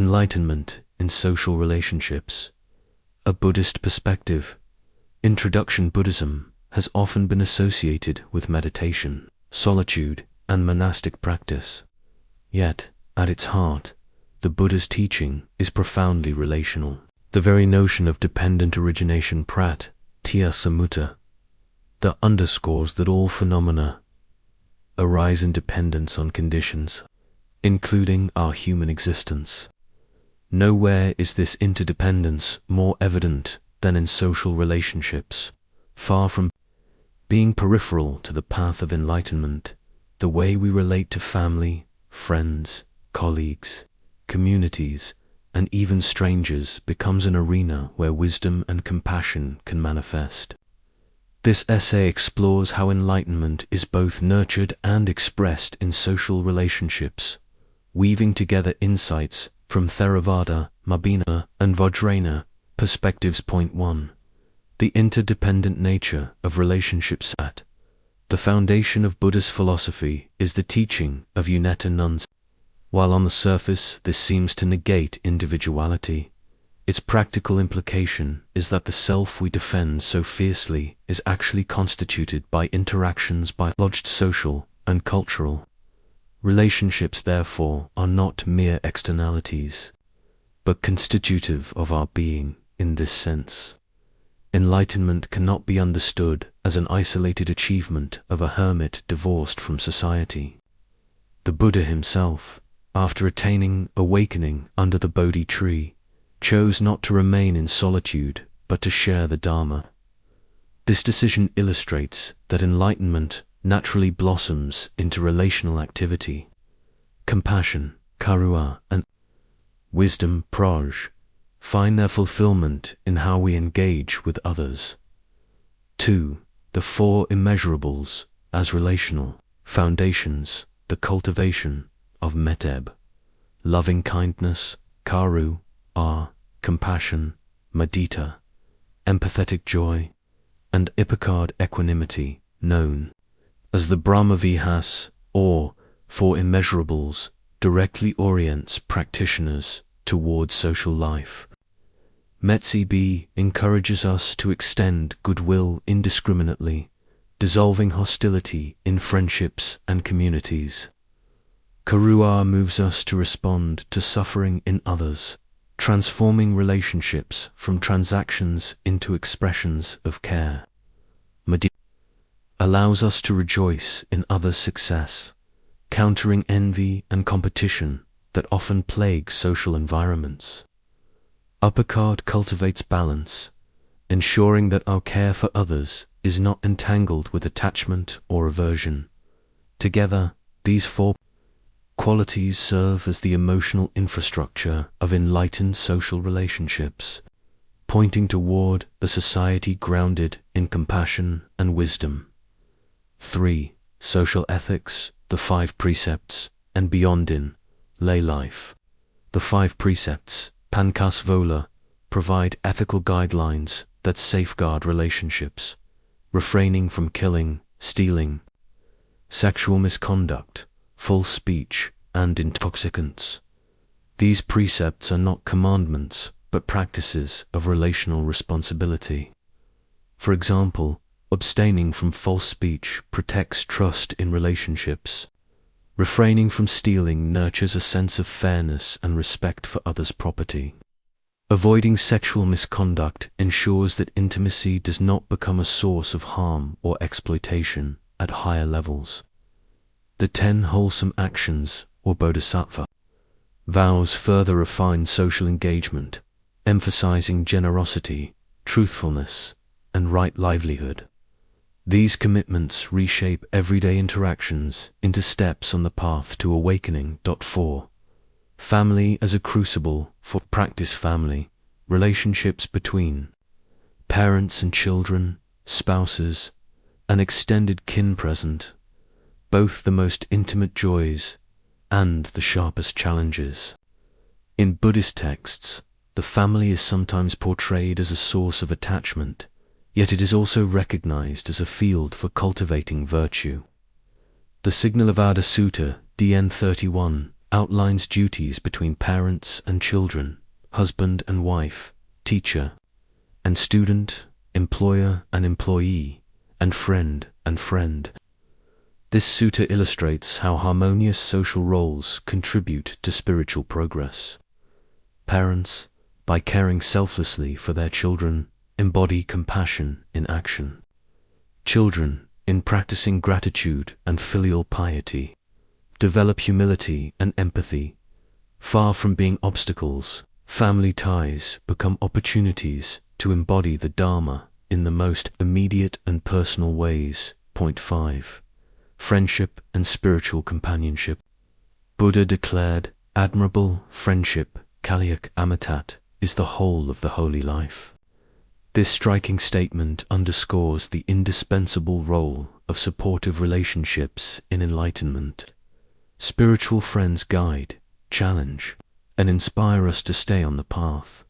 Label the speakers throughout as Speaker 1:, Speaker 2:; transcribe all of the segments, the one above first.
Speaker 1: Enlightenment in Social Relationships. A Buddhist Perspective. Introduction. Buddhism has often been associated with meditation, solitude, and monastic practice. Yet, at its heart, the Buddha's teaching is profoundly relational. The very notion of dependent origination pratitya samutta that underscores that all phenomena arise in dependence on conditions, including our human existence. Nowhere is this interdependence more evident than in social relationships. Far from being peripheral to the path of enlightenment, the way we relate to family, friends, colleagues, communities, and even strangers becomes an arena where wisdom and compassion can manifest. This essay explores how enlightenment is both nurtured and expressed in social relationships, weaving together insights from Theravada, Mabina, and Vajrayana perspectives. Point 1. The interdependent nature of relationships. At the foundation of Buddhist philosophy is the teaching of Unetta nuns. While on the surface this seems to negate individuality, its practical implication is that the self we defend so fiercely is actually constituted by interactions biologed, social, and cultural. Relationships, therefore, are not mere externalities, but constitutive of our being in this sense. Enlightenment cannot be understood as an isolated achievement of a hermit divorced from society. The Buddha himself, after attaining awakening under the Bodhi tree, chose not to remain in solitude, but to share the Dharma. This decision illustrates that enlightenment naturally blossoms into relational activity. Compassion, karuna, and wisdom, prajna, find their fulfillment in how we engage with others. 2. The four immeasurables as relational foundations. The cultivation of metta, loving kindness, karuna, compassion, mudita, empathetic joy, and ipakad equanimity, known as the Brahma-vihas, or four immeasurables, directly orients practitioners toward social life. Metsi encourages us to extend goodwill indiscriminately, dissolving hostility in friendships and communities. Karuna moves us to respond to suffering in others, transforming relationships from transactions into expressions of care. Mudita allows us to rejoice in others' success, countering envy and competition that often plague social environments. Upakad cultivates balance, ensuring that our care for others is not entangled with attachment or aversion. Together, these four qualities serve as the emotional infrastructure of enlightened social relationships, pointing toward a society grounded in compassion and wisdom. 3. Social ethics, the 5 precepts, and beyond in lay life. The 5 precepts, Pancasvola, provide ethical guidelines that safeguard relationships, refraining from killing, stealing, sexual misconduct, false speech, and intoxicants. These precepts are not commandments, but practices of relational responsibility. For example, abstaining from false speech protects trust in relationships. Refraining from stealing nurtures a sense of fairness and respect for others' property. Avoiding sexual misconduct ensures that intimacy does not become a source of harm or exploitation at higher levels. The 10 wholesome actions, or bodhisattva vows, further refine social engagement, emphasizing generosity, truthfulness, and right livelihood. These commitments reshape everyday interactions into steps on the path to awakening. 4. Family as a crucible for practice. Family, relationships between parents and children, spouses, and extended kin present both the most intimate joys and the sharpest challenges. In Buddhist texts, the family is sometimes portrayed as a source of attachment, yet it is also recognized as a field for cultivating virtue. The Signālavada Sutta, DN 31, outlines duties between parents and children, husband and wife, teacher and student, employer and employee, and friend and friend. This sutta illustrates how harmonious social roles contribute to spiritual progress. Parents, by caring selflessly for their children, embody compassion in action. Children, in practicing gratitude and filial piety, develop humility and empathy. Far from being obstacles, family ties become opportunities to embody the Dharma in the most immediate and personal ways. Point 5. Friendship and spiritual companionship. Buddha declared, admirable friendship, Kalyak Amitat, is the whole of the holy life. This striking statement underscores the indispensable role of supportive relationships in enlightenment. Spiritual friends guide, challenge, and inspire us to stay on the path.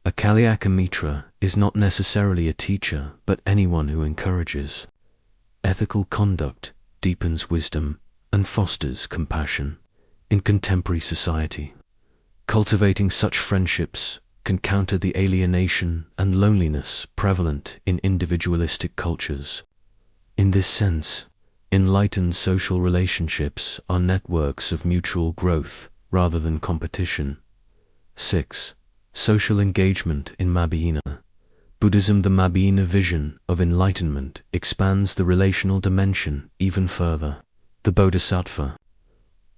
Speaker 1: A Kalyaka Mitra is not necessarily a teacher, but anyone who encourages. Ethical conduct deepens wisdom and fosters compassion in contemporary society. Cultivating such friendships can counter the alienation and loneliness prevalent in individualistic cultures. In this sense, enlightened social relationships are networks of mutual growth rather than competition. 6. Social engagement in Mabhina. Buddhism. The Mabhina vision of enlightenment expands the relational dimension even further. The Bodhisattva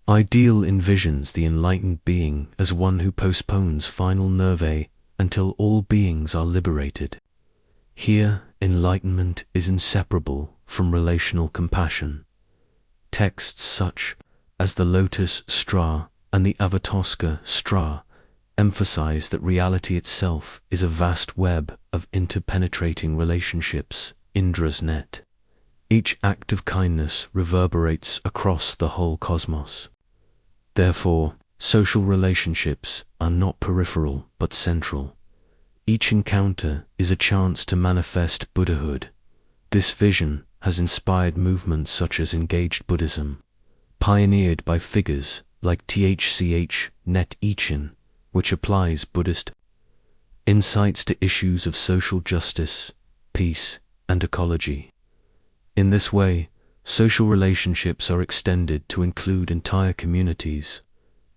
Speaker 1: ideal envisions the enlightened being as one who postpones final nirvana until all beings are liberated. Here, enlightenment is inseparable from relational compassion. Texts such as the Lotus Stra and the Avatoska Stra emphasize that reality itself is a vast web of interpenetrating relationships, Indra's net. Each act of kindness reverberates across the whole cosmos. Therefore, social relationships are not peripheral but central. Each encounter is a chance to manifest Buddhahood. This vision has inspired movements such as Engaged Buddhism, pioneered by figures like Thch Net Ichin, which applies Buddhist insights to issues of social justice, peace, and ecology. In this way, social relationships are extended to include entire communities,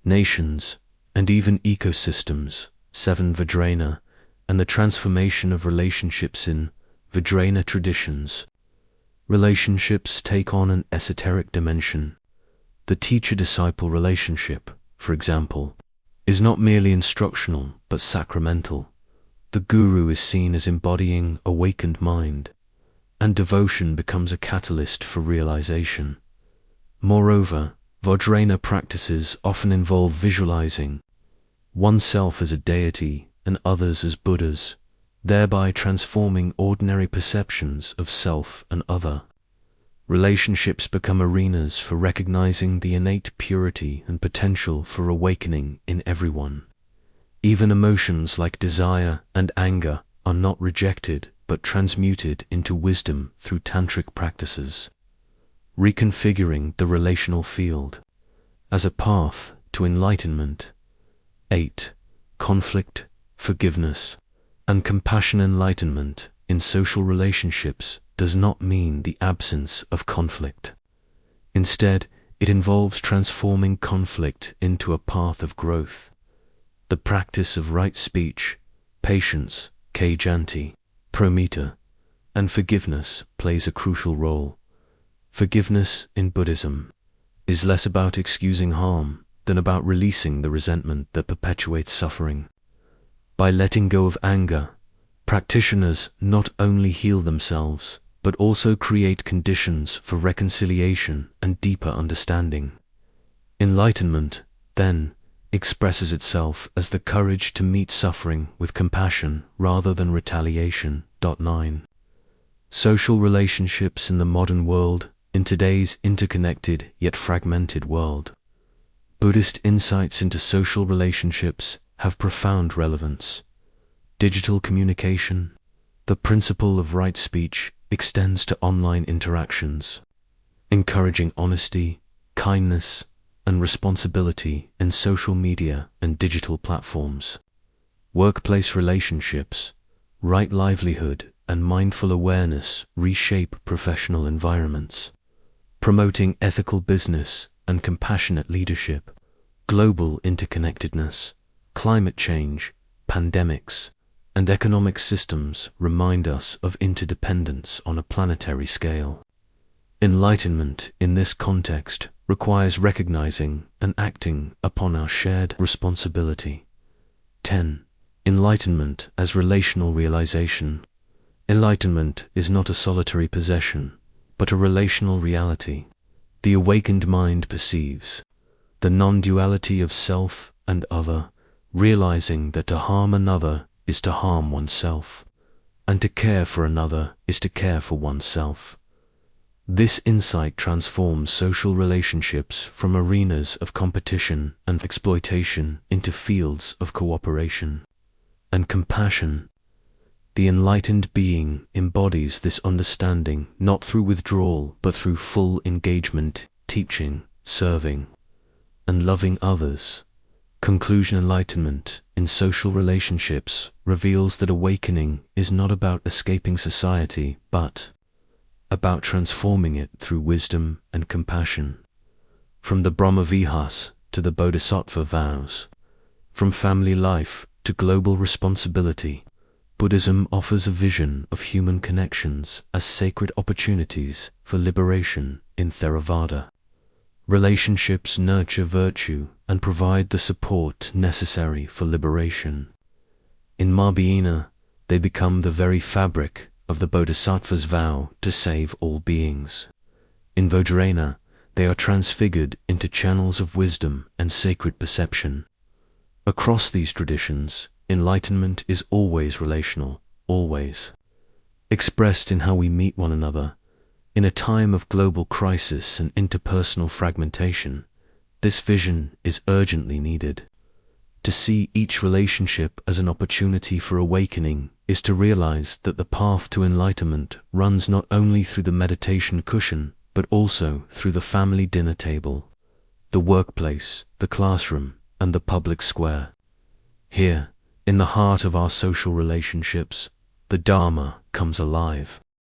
Speaker 1: nations, and even ecosystems. 7. Vajrayana and the transformation of relationships in Vajrayana traditions. Relationships take on an esoteric dimension. The teacher-disciple relationship, for example, is not merely instructional but sacramental. The guru is seen as embodying awakened mind, and devotion becomes a catalyst for realization. Moreover, Vajrayana practices often involve visualizing oneself as a deity and others as Buddhas, thereby transforming ordinary perceptions of self and other. Relationships become arenas for recognizing the innate purity and potential for awakening in everyone. Even emotions like desire and anger are not rejected but transmuted into wisdom through tantric practices, reconfiguring the relational field as a path to enlightenment. 8. Conflict, forgiveness, and compassion. Enlightenment in social relationships does not mean the absence of conflict. Instead, it involves transforming conflict into a path of growth. The practice of right speech, patience, Kaijanti, Promita, and forgiveness plays a crucial role. Forgiveness in Buddhism is less about excusing harm than about releasing the resentment that perpetuates suffering. By letting go of anger, practitioners not only heal themselves, but also create conditions for reconciliation and deeper understanding. Enlightenment, then, expresses itself as the courage to meet suffering with compassion rather than retaliation. 9. Social relationships in the modern world. In today's interconnected yet fragmented world, Buddhist insights into social relationships have profound relevance. Digital communication, the principle of right speech, extends to online interactions, encouraging honesty, kindness, and responsibility in social media and digital platforms. Workplace relationships, right livelihood, and mindful awareness reshape professional environments, promoting ethical business and compassionate leadership. Global interconnectedness, climate change, pandemics, and economic systems remind us of interdependence on a planetary scale. Enlightenment in this context requires recognizing and acting upon our shared responsibility. 10. Enlightenment as relational realization. Enlightenment is not a solitary possession, but a relational reality. The awakened mind perceives the non-duality of self and other, realizing that to harm another is to harm oneself, and to care for another is to care for oneself. This insight transforms social relationships from arenas of competition and exploitation into fields of cooperation and compassion. The enlightened being embodies this understanding not through withdrawal but through full engagement, teaching, serving, and loving others. Conclusion. Enlightenment in social relationships reveals that awakening is not about escaping society, but about transforming it through wisdom and compassion. From the Brahma Vihas to the Bodhisattva vows, from family life to global responsibility, Buddhism offers a vision of human connections as sacred opportunities for liberation in Theravada. Relationships nurture virtue and provide the support necessary for liberation. In Mahayana, they become the very fabric of the Bodhisattva's vow to save all beings. In Vajrayana, they are transfigured into channels of wisdom and sacred perception. Across these traditions, enlightenment is always relational, always expressed in how we meet one another. In a time of global crisis and interpersonal fragmentation, this vision is urgently needed. To see each relationship as an opportunity for awakening is to realize that the path to enlightenment runs not only through the meditation cushion, but also through the family dinner table, the workplace, the classroom, and the public square. Here, in the heart of our social relationships, the Dharma comes alive.